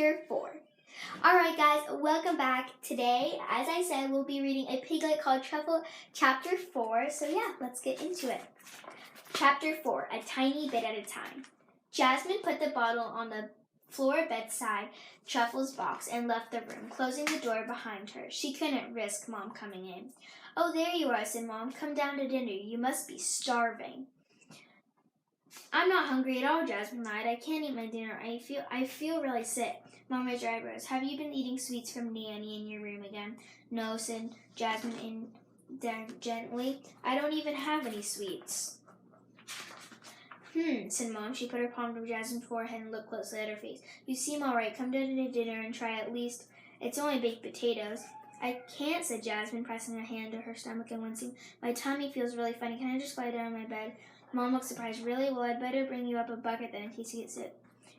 Chapter 4. Alright guys, welcome back. Today, as I said, we'll be reading a Piglet called Truffle, Chapter 4. So yeah, let's get into it. Chapter 4, A Tiny Bit at a Time. Jasmine put the bottle on the floor bedside Truffle's box and left the room, closing the door behind her. She couldn't risk Mom coming in. "Oh, there you are," said Mom. "Come down to dinner. You must be starving." "I'm not hungry at all," Jasmine lied. "I can't eat my dinner. I feel really sick." Mom raised her eyebrows. "Have you been eating sweets from Nanny in your room again?" "No," said Jasmine gently. "I don't even have any sweets." Said Mom. She put her palm to Jasmine's forehead and looked closely at her face. "You seem all right. Come down to dinner and try at least. It's only baked potatoes." "I can't," said Jasmine, pressing her hand to her stomach and wincing. "My tummy feels really funny. Can I just lie down on my bed?" Mom looked surprised. "Really? Well, I'd better bring you up a bucket then in case you get sick."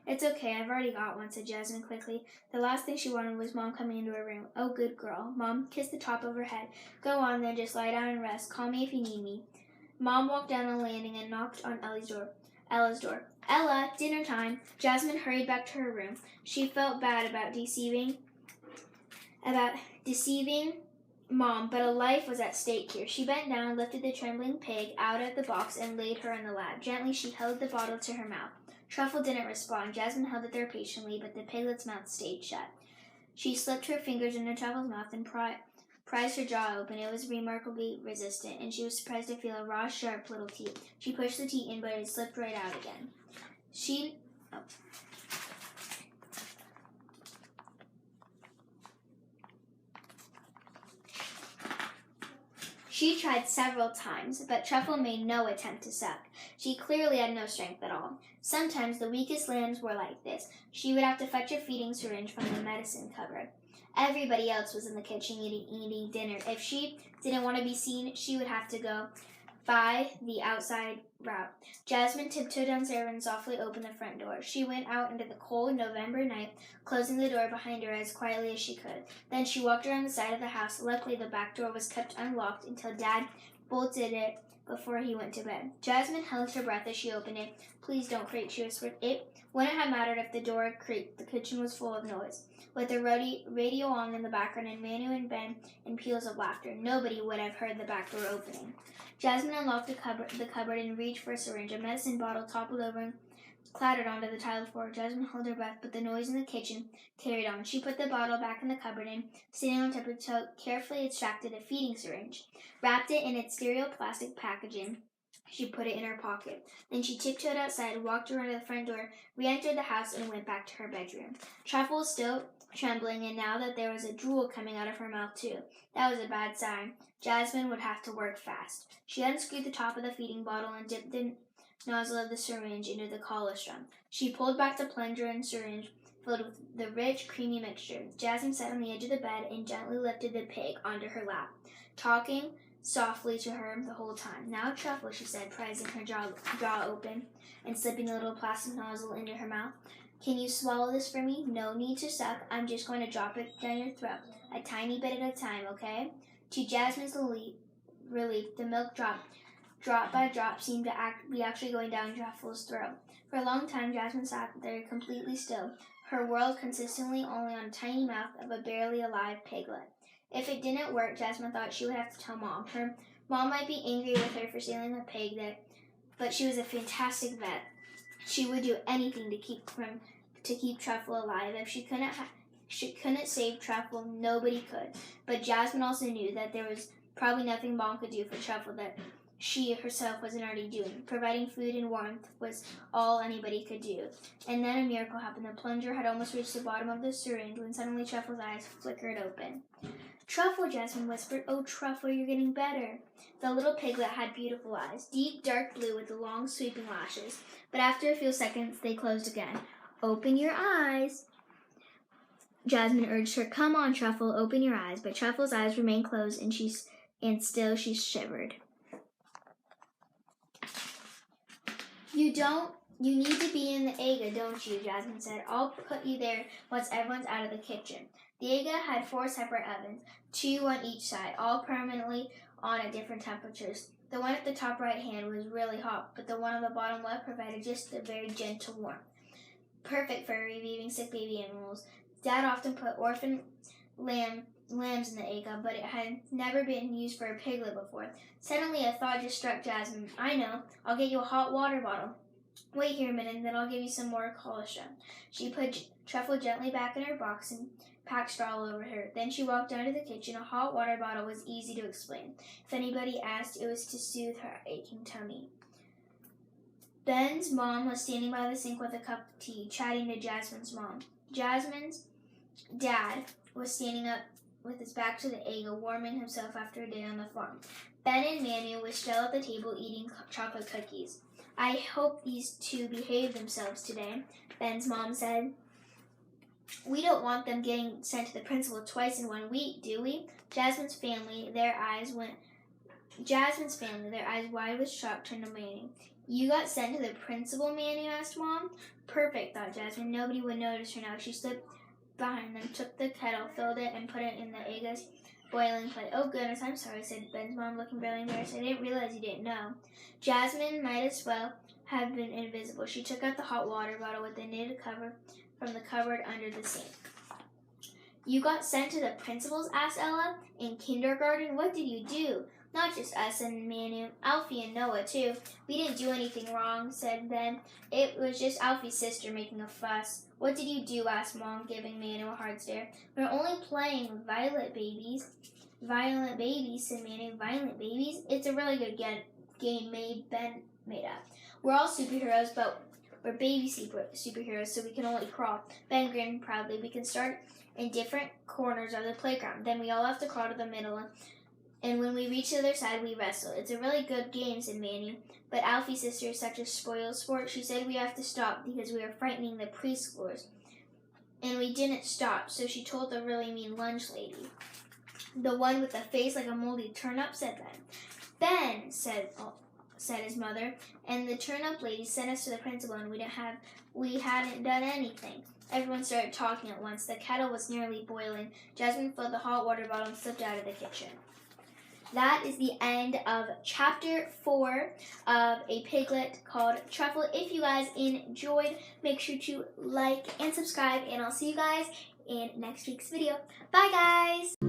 "It's okay. I've already got one," said Jasmine quickly. The last thing she wanted was Mom coming into her room. "Oh, good girl." Mom kissed the top of her head. "Go on then. Just lie down and rest. Call me if you need me." Mom walked down the landing and knocked on Ella's door. "Ella, dinner time." Jasmine hurried back to her room. She felt bad about deceiving Mom, but a life was at stake here. She bent down, lifted the trembling pig out of the box, and laid her in the lap. Gently, she held the bottle to her mouth. Truffle didn't respond. Jasmine held it there patiently, but the piglet's mouth stayed shut. She slipped her fingers into Truffle's mouth and prized her jaw open. It was remarkably resistant, and she was surprised to feel a raw, sharp little teeth. She pushed the teeth in, but it slipped right out again. She tried several times, but Truffle made no attempt to suck. She clearly had no strength at all. Sometimes the weakest lambs were like this. She would have to fetch a feeding syringe from the medicine cupboard. Everybody else was in the kitchen eating dinner. If she didn't want to be seen, she would have to go by the outside route. Jasmine tiptoed downstairs and softly opened the front door. She went out into the cold November night, closing the door behind her as quietly as she could. Then she walked around the side of the house. Luckily, the back door was kept unlocked until Dad bolted it before he went to bed. Jasmine held her breath as she opened it. "Please don't creak," she whispered. It wouldn't have mattered if the door creaked. The kitchen was full of noise. With the radio on in the background and Manu and Ben in peals of laughter, nobody would have heard the back door opening. Jasmine unlocked the cupboard and reached for a syringe. A medicine bottle toppled over and clattered onto the tiled floor. Jasmine held her breath, but the noise in the kitchen carried on. She put the bottle back in the cupboard and, sitting on tiptoe, carefully extracted a feeding syringe, wrapped it in its stereo plastic packaging. She put it in her pocket. Then she tiptoed outside, walked around to the front door, re-entered the house, and went back to her bedroom. Truffle was still trembling, and now that there was a drool coming out of her mouth too. That was a bad sign. Jasmine would have to work fast. She unscrewed the top of the feeding bottle and dipped the nozzle of the syringe into the colostrum. She pulled back the plunger and syringe filled with the rich, creamy mixture. Jasmine sat on the edge of the bed and gently lifted the pig onto her lap, talking softly to her the whole time. "Now, Truffle," she said, prizing her jaw open and slipping the little plastic nozzle into her mouth. "Can you swallow this for me? No need to suck. I'm just going to drop it down your throat, a tiny bit at a time, okay?" To Jasmine's relief, the milk drop by drop, seemed to be actually going down Truffle's throat. For a long time, Jasmine sat there completely still, her world consistently only on the tiny mouth of a barely alive piglet. If it didn't work, Jasmine thought she would have to tell Mom. Her mom might be angry with her for stealing the pig, but she was a fantastic vet. She would do anything to keep Truffle alive. If she couldn't save Truffle, nobody could. But Jasmine also knew that there was probably nothing Mom could do for Truffle that she herself wasn't already doing. Providing food and warmth was all anybody could do. And then a miracle happened. The plunger had almost reached the bottom of the syringe when suddenly Truffle's eyes flickered open. "Truffle," Jasmine whispered. "Oh, Truffle, you're getting better." The little piglet had beautiful eyes, deep dark blue with long sweeping lashes. But after a few seconds, they closed again. "Open your eyes," Jasmine urged her. "Come on, Truffle, open your eyes." But Truffle's eyes remained closed, and still she shivered. You need to be in the Aga, don't you?" Jasmine said. "I'll put you there once everyone's out of the kitchen." The Aga had 4 separate ovens, 2 on each side, all permanently on at different temperatures. The one at the top right hand was really hot, but the one on the bottom left provided just a very gentle warmth. perfect for reviving sick baby animals. Dad often put orphan lambs in the egg, but it had never been used for a piglet before. Suddenly a thought just struck Jasmine. I know, I'll get you a hot water bottle. Wait here a minute, and then I'll give you some more colostrum. She put Truffle gently back in her box and packed straw all over her. Then she walked down to the kitchen. A hot water bottle was easy to explain. If anybody asked, it was to soothe her aching tummy. Ben's mom was standing by the sink with a cup of tea, chatting to Jasmine's mom. Jasmine's dad was standing up with his back to the egg, warming himself after a day on the farm. Ben and Manu were still at the table eating chocolate cookies. I hope these two behave themselves today, Ben's mom said. We don't want them getting sent to the principal twice in 1 week, do we? Jasmine's family, their eyes wide with shock, turned to Manu. You got sent to the principal, Manu asked Mom. Perfect, thought Jasmine. Nobody would notice her now. She slipped behind them, took the kettle, filled it, and put it in the eggs boiling plate. Oh goodness, I'm sorry, said Ben's mom, looking barely embarrassed. I didn't realize you didn't know. Jasmine might as well have been invisible. She took out the hot water bottle with the knitted cover from the cupboard under the sink. You got sent to the principal's? Asked Ella. In kindergarten? What did you do? Not just us and Manu, Alfie and Noah too. We didn't do anything wrong, said Ben. It was just Alfie's sister making a fuss. What did you do? Asked Mom, giving Manu a hard stare. We're only playing with violent babies. Violent babies, said Manu. Violent babies? It's a really good game Ben made up. We're all superheroes, but we're baby superheroes, so we can only crawl. Ben grinned proudly. We can start in different corners of the playground. Then we all have to crawl to the middle, and when we reach the other side, we wrestle. It's a really good game, said Manu. But Alfie's sister is such a spoiled sport. She said we have to stop because we are frightening the preschoolers. And we didn't stop, so she told the really mean lunch lady. The one with the face like a moldy turnip, said Ben. Ben, said his mother, and the turnip lady sent us to the principal, and we hadn't done anything. Everyone started talking at once. The kettle was nearly boiling. Jasmine filled the hot water bottle and slipped out of the kitchen. That is the end of chapter 4 of A Piglet called Truffle. If you guys enjoyed, make sure to like and subscribe, and I'll see you guys in next week's video. Bye, guys!